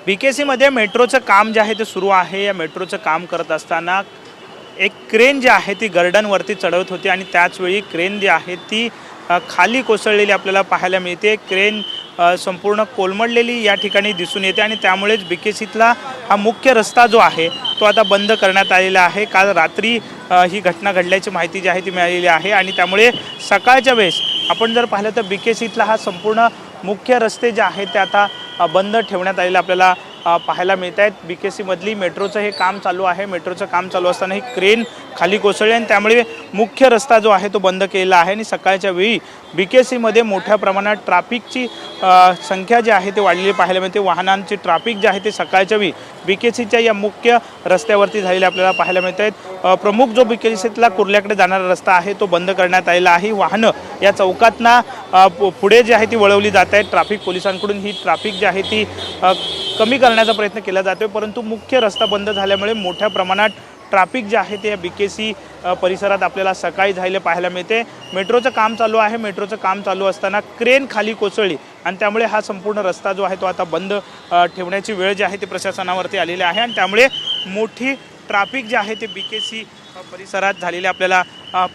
BKCमध्ये मेट्रोचं काम जे आहे ते सुरू आहे। या मेट्रोचं काम करत असताना एक क्रेन जी आहे ती गर्डनवरती चढवत होती आणि त्याचवेळी क्रेन जी आहे ती खाली कोसळलेली आपल्याला पाहायला मिळते। क्रेन संपूर्ण कोलमडलेली या ठिकाणी दिसून येते आणि त्यामुळेच BKCतला हा मुख्य रस्ता जो आहे तो आता बंद करण्यात आलेला आहे। काल रात्री ही घटना घडल्याची माहिती जी आहे ती मिळालेली आहे आणि त्यामुळे सकाळच्या वेळेस आपण जर पाहिलं तर BKCतला हा संपूर्ण मुख्य रस्ते जे आहेत ते आता बंद ठेवण्यात आलेले आपल्याला पाहायला मिळत आहेत। BKCमधली मेट्रोचं हे काम चालू आहे। मेट्रोचं काम चालू असताना ही क्रेन खाली कोसळली आणि त्यामुळे मुख्य रस्ता जो आहे तो बंद केलेला आहे आणि सकाळच्या वेळी BKCमध्ये मोठ्या प्रमाणात ट्रॅफिकची संख्या जी आहे ते वाढलेली पाहायला मिळते। वाहनांची ट्रॅफिक जे आहे ते सकाळच्या वेळी BKCच्या या मुख्य रस्त्यावरती झालेले आपल्याला पाहायला मिळत आहेत। प्रमुख जो BKCतला कुर्ल्याकडे जाणारा रस्ता आहे तो बंद करण्यात आलेला आहे। वाहनं या चौकातना पुढे जी आहे ती वळवली जात आहेत। ट्रॅफिक पोलिसांकडून ही ट्रॅफिक जी आहे ती कमी करण्याचा प्रयत्न केला जातोय, परंतु मुख्य रस्ता बंद झाल्यामुळे मोठ्या प्रमाणात ट्रॅफिक जे आहे ते या BKC परिसरात आपल्याला सकाळी झालेले पाहायला मिळते। मेट्रोचं काम चालू आहे। मेट्रोचं काम चालू असताना क्रेन खाली कोसळली आणि त्यामुळे हा संपूर्ण रस्ता जो आहे तो आता बंद ठेवण्याची वेळ जी आहे ती प्रशासनावरती आलेली आहे आणि त्यामुळे मोठी ट्रॅफिक जी आहे ते BKC परिसरात झालेले आपल्याला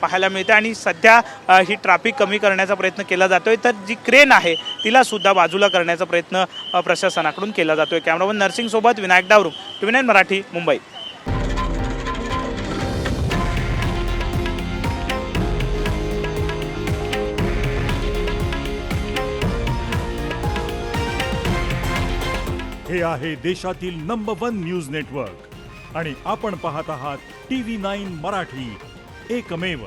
पाहायला मिळते आणि सध्या ही ट्रॅफिक कमी करण्याचा प्रयत्न केला जातोय, तर जी क्रेन आहे तिला सुद्धा बाजूला करण्याचा प्रयत्न प्रशासनाकडून केला जातोय। कॅमेरामन नरसिंग सोबत विनायक डावरू, TV9 मराठी, मुंबई। हे आहे देशातील नंबर 1 न्यूज नेटवर्क आणि आपण पाहत आहात TV9 मराठी, एकमेव।